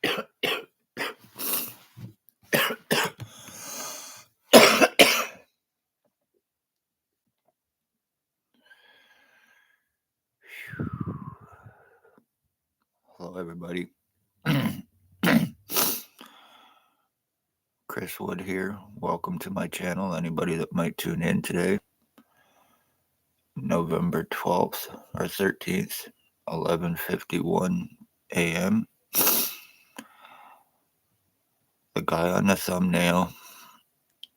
Hello, everybody. Chris Wood here. Welcome to my channel. Anybody that might tune in today, November 12th or 13th, 11:51 a.m. The guy on the thumbnail,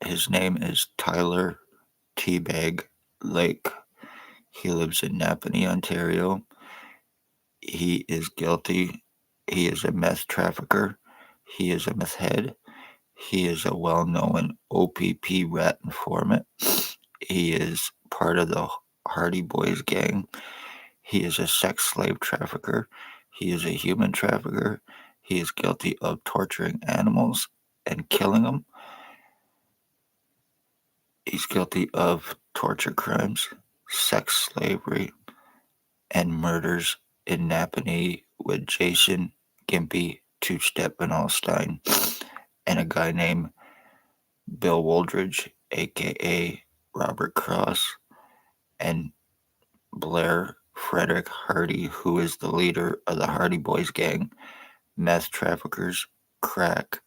his name is Tyler Teabag Lake. He lives in Napanee, Ontario. He is guilty. He is a meth trafficker. He is a meth head. He is a well-known O.P.P rat informant. He is part of the Hardy Boys gang. He is a sex slave trafficker. He is a human trafficker. He is guilty of torturing animals and killing them. He's guilty of torture crimes, sex slavery, and murders in Napanee with Jason Gimpy Two-Step and Allstein and a guy named Bill Woldridge, a.k.a. Robert Cross, and Blair Frederick Hardy, who is the leader of the Hardy Boys gang, meth traffickers, crack,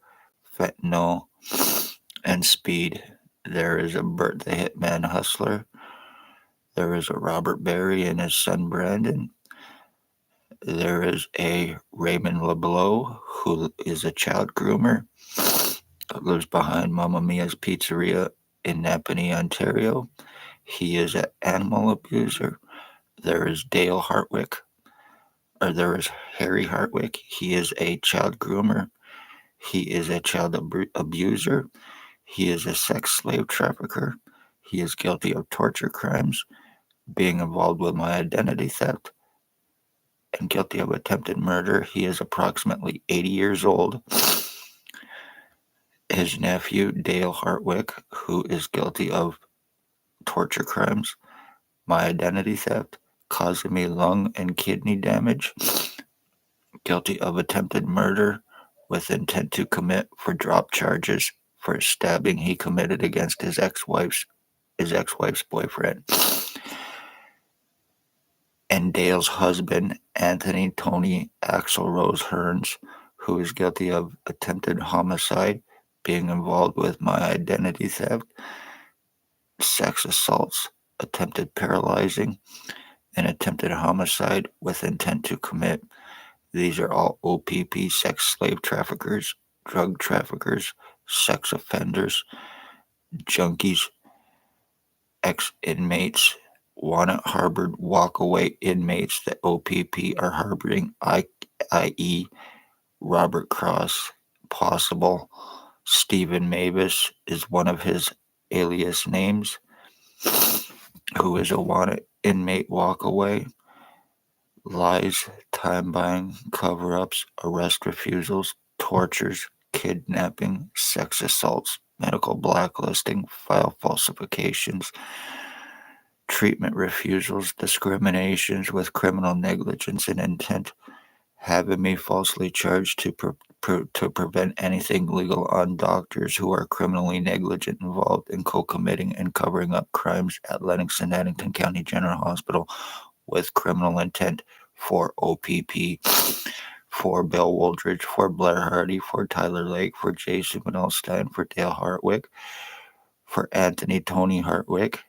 fentanyl, and speed. There is a Bert the Hitman Hustler. There is a Robert Berry and his son Brandon. There is a Raymond LeBlanc, who is a child groomer, lives behind Mamma Mia's Pizzeria in Napanee, Ontario. He is an animal abuser. There is Dale Hartwick, or there is Harry Hartwick. He is a child groomer. He is a child abuser. He is a sex slave trafficker. He is guilty of torture crimes, being involved with my identity theft, and guilty of attempted murder. He is approximately 80 years old. His nephew, Dale Hartwick, who is guilty of torture crimes, my identity theft, causing me lung and kidney damage, guilty of attempted murder with intent to commit for drop charges for a stabbing he committed against his ex-wife's boyfriend. And Dale's husband, Anthony Tony Axelrose Hearns, who is guilty of attempted homicide, being involved with my identity theft, sex assaults, attempted paralyzing, and attempted homicide with intent to commit. These are all O.P.P sex slave traffickers, drug traffickers, sex offenders, junkies, ex-inmates, wanted harbored walkaway inmates that O.P.P are harboring, i.e. Robert Cross, possible. Stephen Mavis is one of his alias names, who is a wanted inmate walkaway. Lies, time buying, cover-ups, arrest refusals, tortures, kidnapping, sex assaults, medical blacklisting, file falsifications, treatment refusals, discriminations with criminal negligence and intent, having me falsely charged to prevent anything legal on doctors who are criminally negligent involved in co-committing and covering up crimes at Lennox and Addington County General Hospital with criminal intent for O.P.P, for Bill Woldridge, for Blair Hardy, for Tyler Lake, for Jason Allstein, for Dale Hartwick, for Anthony Tony Hartwick,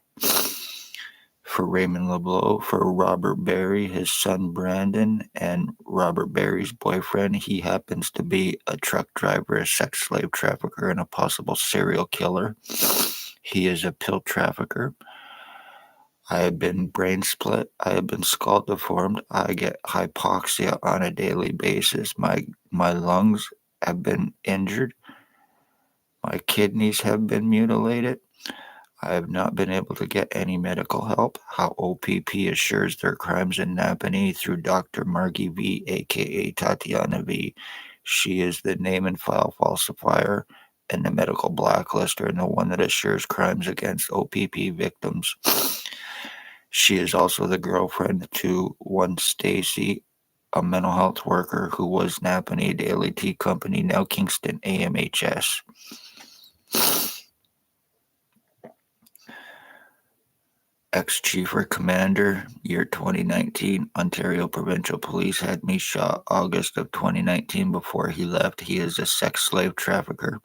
for Raymond LeBlanc, for Robert Berry, his son Brandon, and Robert Berry's boyfriend. He happens to be a truck driver, a sex slave trafficker, and a possible serial killer. He is a pill trafficker. I have been brain split. I have been skull deformed. I get hypoxia on a daily basis. My lungs have been injured. My kidneys have been mutilated. I have not been able to get any medical help. How O.P.P assures their crimes in Napanee through Dr. Margie V, a.k.a. Tatiana V. She is the name and file falsifier and the medical blacklister and the one that assures crimes against O.P.P victims. She is also the girlfriend to one Stacy a mental health worker who was Napanee Daily Tea Company, now Kingston AMHS. Ex-Chief or Commander, year 2019, Ontario Provincial Police had me shot August of 2019 before he left. He is a sex slave trafficker,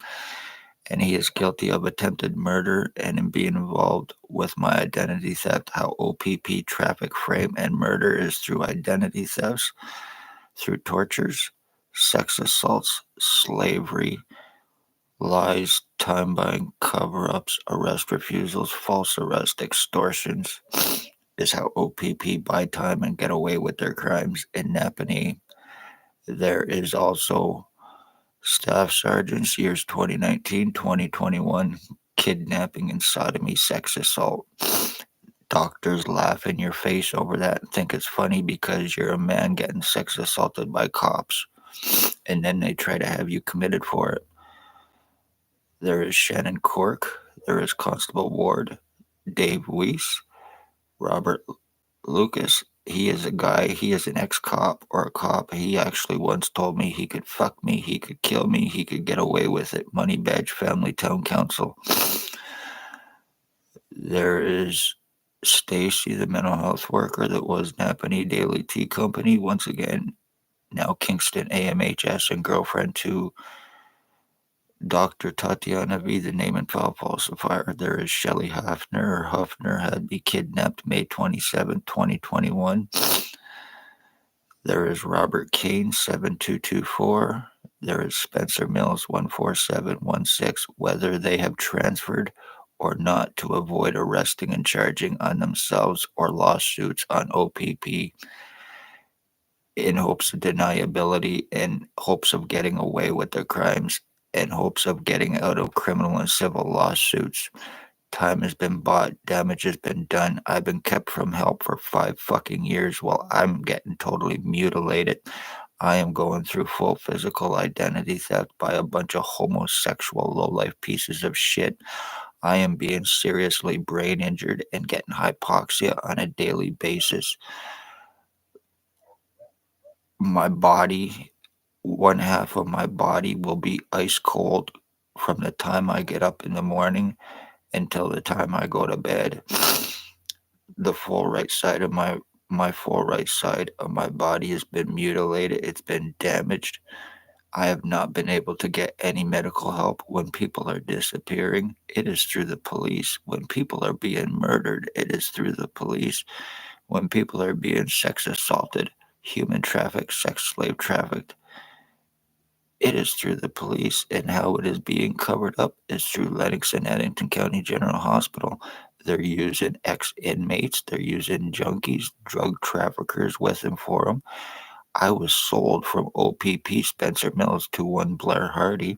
and he is guilty of attempted murder and in being involved with my identity theft. How O.P.P. traffic frame and murder is through identity thefts, through tortures, sex assaults, slavery, lies, time buying, cover ups, arrest refusals, false arrest, extortions, is how O.P.P. buy time and get away with their crimes in Napanee. There is also Staff Sergeants, years 2019, 2021, kidnapping and sodomy, sex assault. Doctors laugh in your face over that and think it's funny because you're a man getting sex assaulted by cops, and then they try to have you committed for it. There is Shannon Cork, there is Constable Ward, Dave Weiss, Robert Lucas. He is a guy, he is an ex cop or a cop. He actually once told me he could fuck me, he could kill me, he could get away with it. Money Badge Family Town Council. There is Stacy, the mental health worker that was Napanee Daily Tea Company, once again, now Kingston AMHS, and girlfriend to Dr. Tatiana V, the name and file falsifier. There is Shelley Hafner. Huffner had me kidnapped May 27, 2021. There is Robert Kane, 7224. There is Spencer Mills, 14716. Whether they have transferred or not to avoid arresting and charging on themselves or lawsuits on O.P.P. in hopes of deniability, in hopes of getting away with their crimes, in hopes of getting out of criminal and civil lawsuits. Time has been bought, damage has been done. I've been kept from help for 5 fucking years while I'm getting totally mutilated. I am going through full physical identity theft by a bunch of homosexual low-life pieces of shit. I am being seriously brain injured and getting hypoxia on a daily basis. My body, one half of my body will be ice cold from the time I get up in the morning until the time I go to bed. The full right side of my full right side of my body has been mutilated. It's been damaged. I have not been able to get any medical help. When people are disappearing, it is through the police. When people are being murdered, it is through the police. When people are being sex assaulted, human trafficked, sex slave trafficked, it is through the police. And how it is being covered up is through Lennox and Addington County General Hospital. They're using ex-inmates, they're using junkies, drug traffickers with and for them. I was sold from O.P.P. Spencer Mills to one Blair Hardy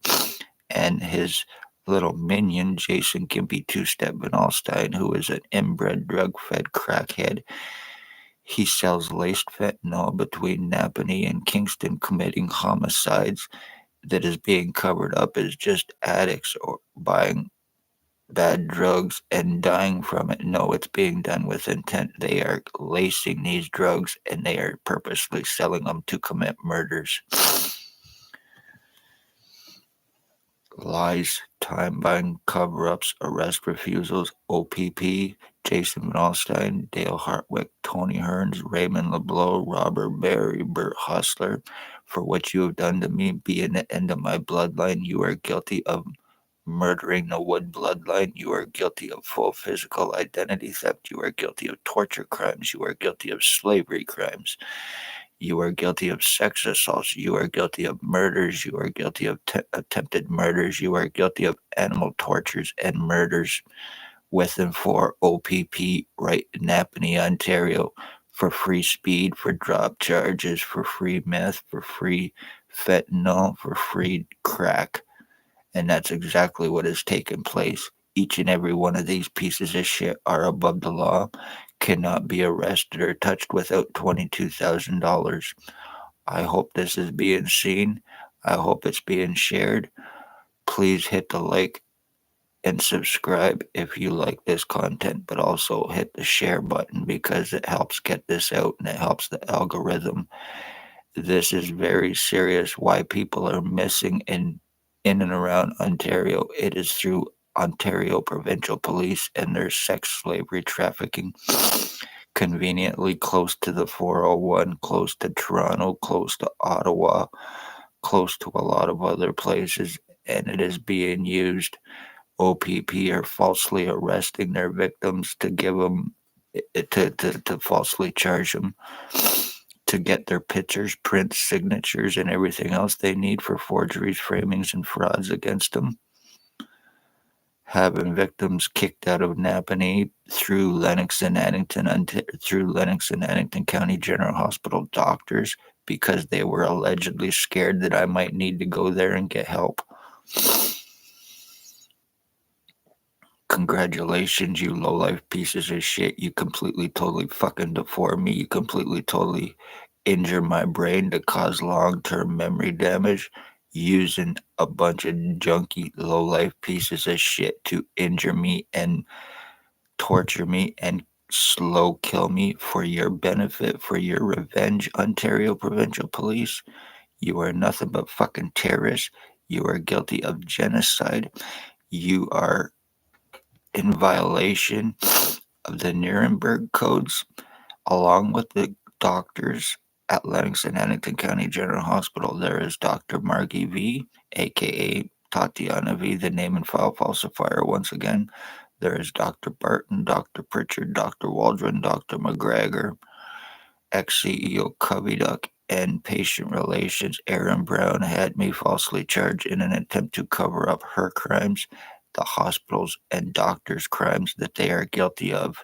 and his little minion, Jason Gimpy Two-Step Van Alstyne, who is an inbred, drug-fed crackhead. He sells laced fentanyl between Napanee and Kingston, committing homicides that is being covered up as just addicts or buying bad drugs and dying from it. No, it's being done with intent. They are lacing these drugs and they are purposely selling them to commit murders. Lies, time buying, cover ups, arrest refusals, O.P.P., Jason Van Alstyne, Dale Hartwick, Tony Hearns, Raymond LeBlanc, Robert Barry, Bert Hustler. For what you have done to me, being the end of my bloodline, you are guilty of murdering the Wood bloodline. You are guilty of full physical identity theft. You are guilty of torture crimes. You are guilty of slavery crimes. You are guilty of sex assaults. You are guilty of murders. You are guilty of attempted murders. You are guilty of animal tortures and murders with and for O.P.P. right in Napanee, Ontario, for free speed, for drop charges, for free meth, for free fentanyl, for free crack. And that's exactly what has taken place. Each and every one of these pieces of shit are above the law, cannot be arrested or touched without $22,000. I hope this is being seen. I hope it's being shared. Please hit the like and subscribe if you like this content, but also hit the share button because it helps get this out and it helps the algorithm This is very serious. Why people are missing in and around Ontario. It is through Ontario Provincial Police and their sex slavery trafficking. Conveniently close to the 401, close to Toronto, close to Ottawa, close to a lot of other places, and it is being used. O.P.P are falsely arresting their victims to give them to falsely charge them to get their pictures, prints, signatures, and everything else they need for forgeries, framings, and frauds against them. Having victims kicked out of Napanee through Lennox and Addington County General Hospital doctors because they were allegedly scared that I might need to go there and get help. Congratulations, you low-life pieces of shit. You completely, totally fucking deform me. You completely, totally injure my brain to cause long-term memory damage using a bunch of junky, low-life pieces of shit to injure me and torture me and slow kill me for your benefit, for your revenge, Ontario Provincial Police. You are nothing but fucking terrorists. You are guilty of genocide. You are in violation of the Nuremberg codes, along with the doctors at Lennox and Addington County General Hospital. There is Dr. Margie V, aka Tatiana V, the name and file falsifier once again. There is Dr. Barton, Dr. Pritchard, Dr. Waldron, Dr. McGregor, ex-CEO Covey Duck, and patient relations Aaron Brown had me falsely charged in an attempt to cover up her crimes, the hospitals and doctors' crimes that they are guilty of.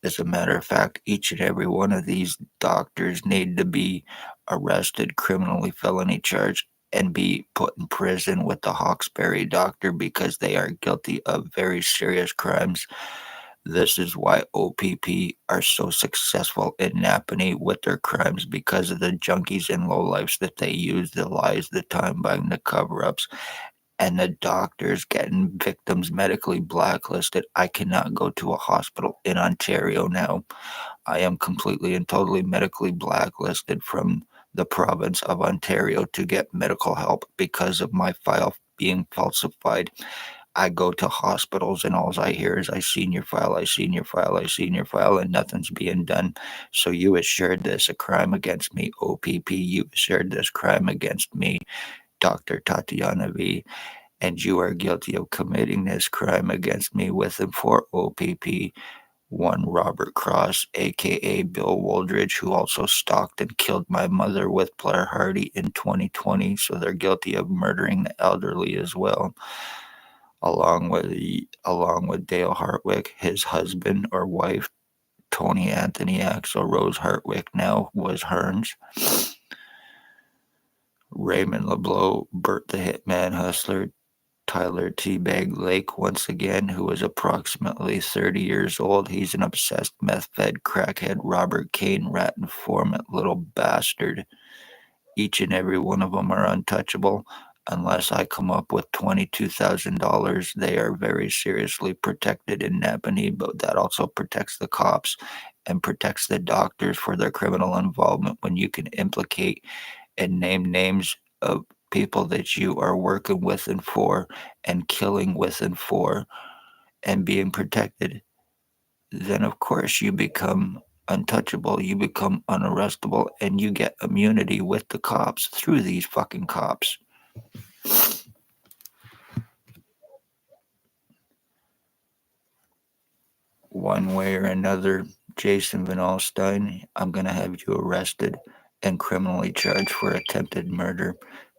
As a matter of fact, each and every one of these doctors need to be arrested, criminally felony charged, and be put in prison with the Hawkesbury doctor because they are guilty of very serious crimes. This is why O.P.P are so successful in Napanee with their crimes because of the junkies and lowlifes that they use, the lies, the time buying, the cover ups, and the doctors getting victims medically blacklisted. I cannot go to a hospital in Ontario now. I am completely and totally medically blacklisted from the province of Ontario to get medical help because of my file being falsified. I go to hospitals and all I hear is I seen your file, I seen your file, I seen your file, and nothing's being done. So you assured this a crime against me, O.P.P. You assured this crime against me, Dr. Tatiana V, and you are guilty of committing this crime against me with and for O.P.P. One Robert Cross, aka Bill Woldridge, who also stalked and killed my mother with Blair Hardy in 2020. So they're guilty of murdering the elderly as well, along with Dale Hartwick, his husband or wife, Tony Anthony Axel Rose Hartwick, now was Hearns, Raymond LeBlanc, Bert the Hitman Hustler, Tyler Teabag Lake once again, who is approximately 30 years old. He's an obsessed meth fed crackhead, Robert Kane, rat informant, little bastard. Each and every one of them are untouchable. Unless I come up with $22,000, they are very seriously protected in Napanee, but that also protects the cops and protects the doctors for their criminal involvement when you can implicate and name names of people that you are working with and for and killing with and for and being protected, then of course you become untouchable, you become unarrestable, and you get immunity with the cops through these fucking cops. One way or another, Jason Van Alstyne, I'm going to have you arrested and criminally charged for attempted murder.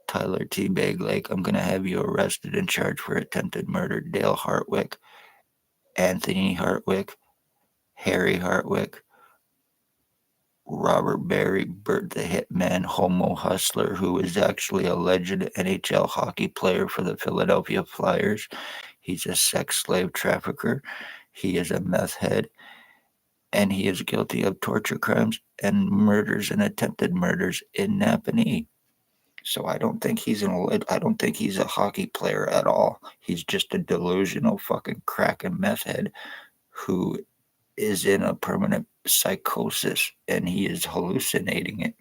Tyler T. Lake, I'm going to have you arrested and charged for attempted murder. Dale Hartwick, Anthony Hartwick, Harry Hartwick, Robert Barry, Bert the Hitman, Homo Hustler, who is actually a alleged NHL hockey player for the Philadelphia Flyers. He's a sex slave trafficker. He is a meth head, and he is guilty of torture crimes and murders and attempted murders in Napanee. So I don't think he's a hockey player at all. He's just a delusional fucking crack and meth head who is in a permanent psychosis and he is hallucinating it.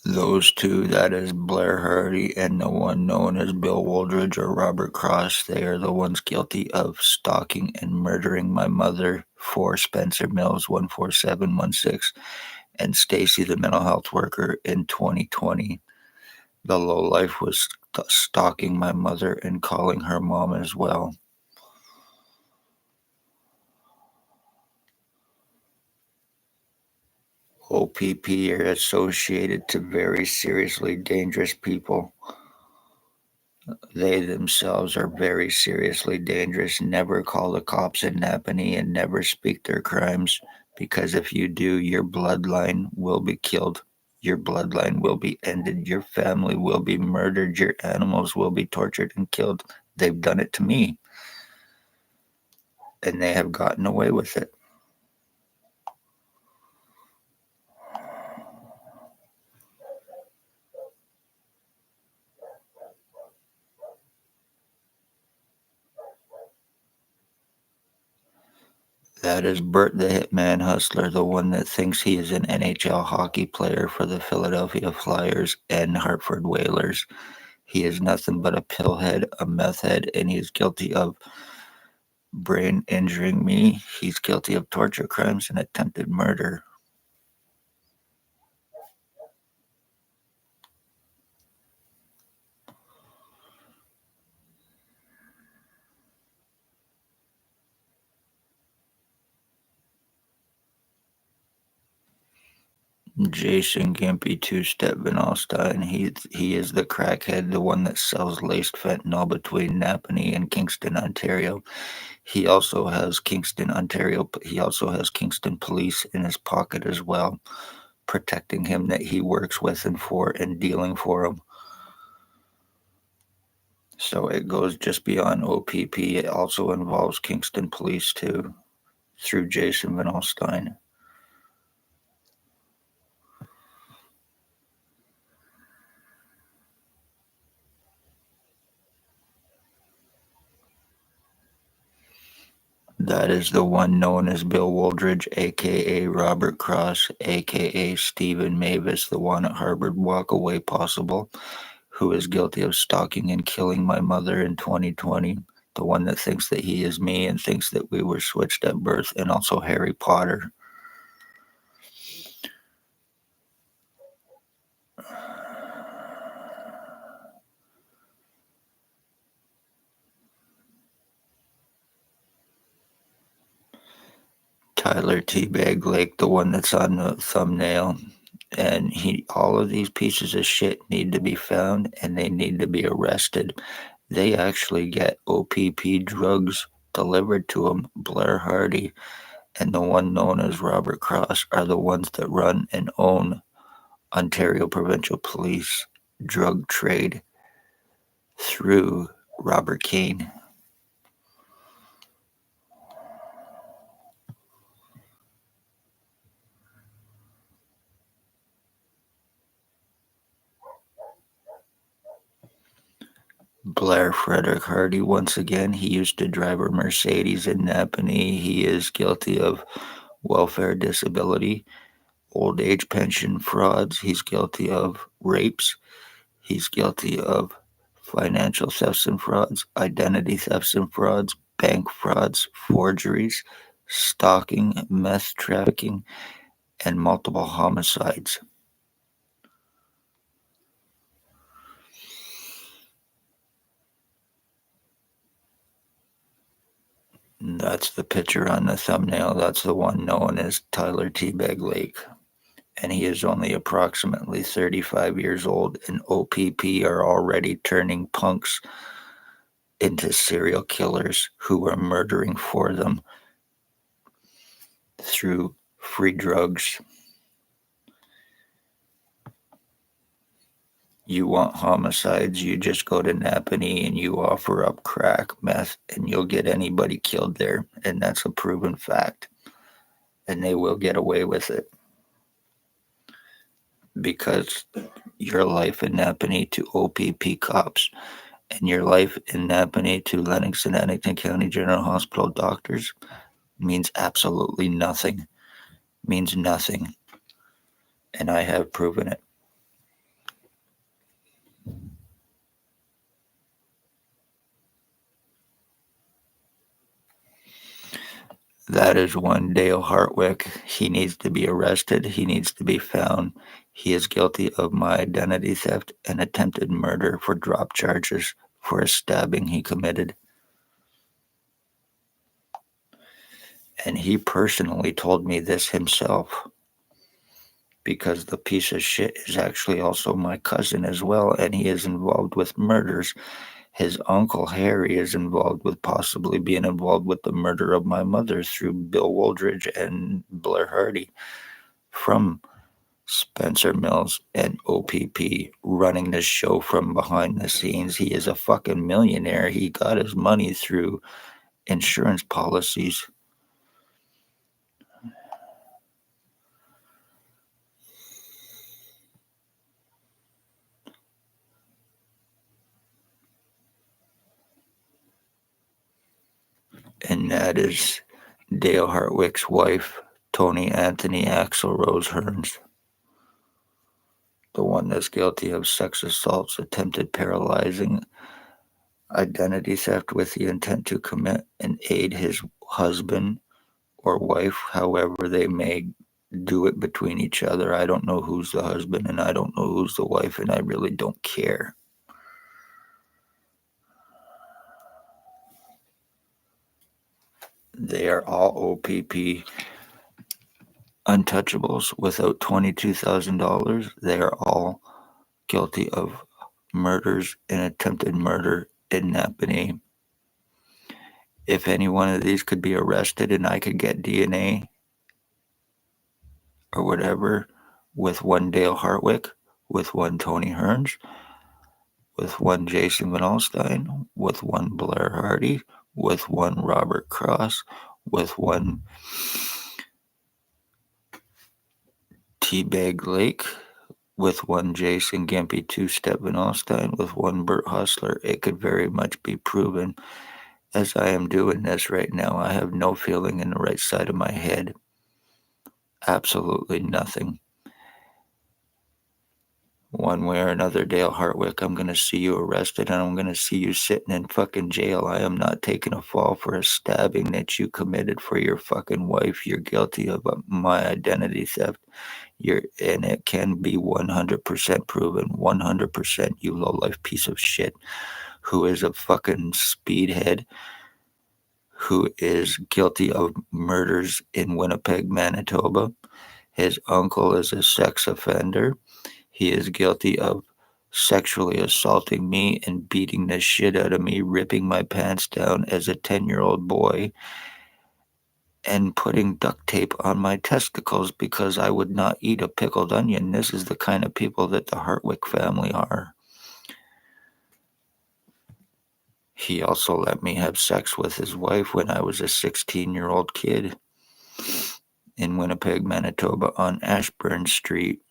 Those two, that is Blair Hardy and the one known as Bill Woldridge or Robert Cross, they are the ones guilty of stalking and murdering my mother for Spencer Mills 14716 and Stacy, the mental health worker, in 2020. The lowlife was stalking my mother and calling her mom as well. O.P.P are associated to very seriously dangerous people. They themselves are very seriously dangerous. Never call the cops in Napanee and never speak their crimes, because if you do, your bloodline will be killed. Your bloodline will be ended. Your family will be murdered. Your animals will be tortured and killed. They've done it to me, and they have gotten away with it. That is Bert the Hitman Hustler, the one that thinks he is an NHL hockey player for the Philadelphia Flyers and Hartford Whalers. He is nothing but a pillhead, a meth head, and he is guilty of brain injuring me. He's guilty of torture crimes and attempted murder. Jason Gimpy, two-step Van Alstyne. He is the crackhead, the one that sells laced fentanyl between Napanee and Kingston, Ontario. He also has Kingston, Ontario. He also has Kingston police in his pocket as well, protecting him, that he works with and for and dealing for him. So it goes just beyond O.P.P. It also involves Kingston police too, through Jason Van Alstyne. That is the one known as Bill Woldridge, aka Robert Cross, aka Stephen Mavis, the one at Harvard Walkaway Possible, who is guilty of stalking and killing my mother in 2020. The one that thinks that he is me and thinks that we were switched at birth, and also Harry Potter. Tyler Teabag Lake, the one that's on the thumbnail. And all of these pieces of shit need to be found and they need to be arrested. They actually get O.P.P drugs delivered to them. Blair Hardy and the one known as Robert Cross are the ones that run and own Ontario Provincial Police drug trade through Robert Kane. Blair Frederick Hardy, once again, he used to drive a Mercedes in Napanee. He is guilty of welfare disability, old age pension frauds. He's guilty of rapes. He's guilty of financial thefts and frauds, identity thefts and frauds, bank frauds, forgeries, stalking, meth trafficking, and multiple homicides. That's the picture on the thumbnail. That's the one known as Tyler Teabag Lake. And he is only approximately 35 years old, and O.P.P are already turning punks into serial killers who are murdering for them through free drugs. You want homicides, you just go to Napanee and you offer up crack, meth, and you'll get anybody killed there. And that's a proven fact. And they will get away with it. Because your life in Napanee to O.P.P cops and your life in Napanee to Lennox and Addington County General Hospital doctors means absolutely nothing. Means nothing. And I have proven it. That is one Dale Hartwick. He needs to be arrested. He needs to be found. He is guilty of my identity theft and attempted murder for drop charges for a stabbing he committed. And he personally told me this himself because the piece of shit is actually also my cousin as well, and he is involved with murders. His uncle Harry is involved with possibly being involved with the murder of my mother through Bill Woldridge and Blair Hardy from Spencer Mills and O.P.P. running this show from behind the scenes. He is a fucking millionaire. He got his money through insurance policies. And that is Dale Hartwick's wife, Tony Anthony Axel Rose Hearns, the one that's guilty of sex assaults, attempted paralyzing, identity theft with the intent to commit and aid his husband or wife, however they may do it between each other. I don't know who's the husband and I don't know who's the wife, and I really don't care. They are all O.P.P. untouchables without $22,000. They are all guilty of murders and attempted murder in Napanee. If any one of these could be arrested and I could get DNA or whatever with one Dale Hartwick, with one Tony Hearns, with one Jason Van Alstyne, with one Blair Hardy, with one Robert Cross, with one Teabag Lake, with one Jason Gimpy Two-Step Van Alstyne, with one Bert Hustler, it could very much be proven. As I am doing this right now, I have no feeling in the right side of my head. Absolutely nothing. One way or another, Dale Hartwick, I'm going to see you arrested and I'm going to see you sitting in fucking jail. I am not taking a fall for a stabbing that you committed for your fucking wife. You're guilty of my identity theft. And it can be 100% proven. 100%, you low-life piece of shit who is a fucking speedhead, who is guilty of murders in Winnipeg, Manitoba. His uncle is a sex offender. He is guilty of sexually assaulting me and beating the shit out of me, ripping my pants down as a 10-year-old boy, and putting duct tape on my testicles because I would not eat a pickled onion. This is the kind of people that the Hartwick family are. He also let me have sex with his wife when I was a 16-year-old kid in Winnipeg, Manitoba on Ashburn Street.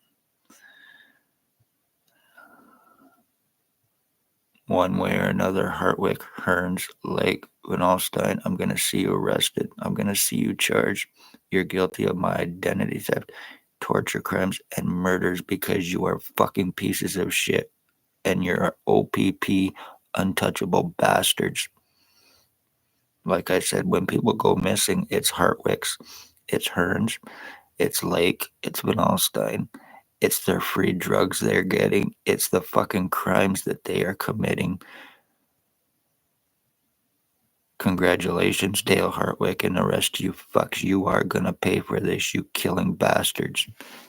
One way or another, Hartwick, Hearns, Lake, Van Alstyne, I'm going to see you arrested. I'm going to see you charged. You're guilty of my identity theft, torture crimes, and murders because you are fucking pieces of shit. And you're O.P.P. untouchable bastards. Like I said, when people go missing, it's Hartwicks, it's Hearns, it's Lake, it's Van Alstyne. It's their free drugs they're getting. It's the fucking crimes that they are committing. Congratulations, Dale Hartwick, and the rest of you fucks. You are gonna pay for this, you killing bastards.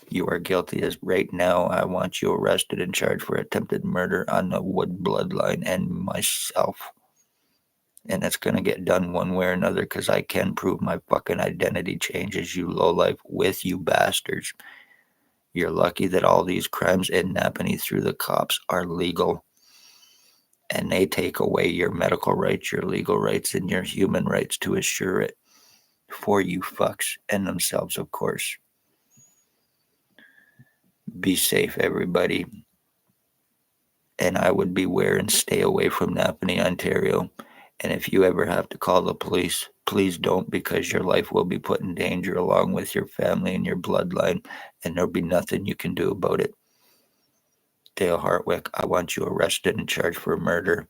You are guilty as right now. I want you arrested and charged for attempted murder on the Wood bloodline and myself. And it's gonna get done one way or another because I can prove my fucking identity changes, you lowlife, with you bastards. You're lucky that all these crimes in Napanee through the cops are legal. And they take away your medical rights, your legal rights, and your human rights to assure it for you fucks and themselves, of course. Be safe, everybody. And I would beware and stay away from Napanee, Ontario. And if you ever have to call the police, please don't, because your life will be put in danger along with your family and your bloodline, and there'll be nothing you can do about it. Dale Hartwick, I want you arrested and charged for murder.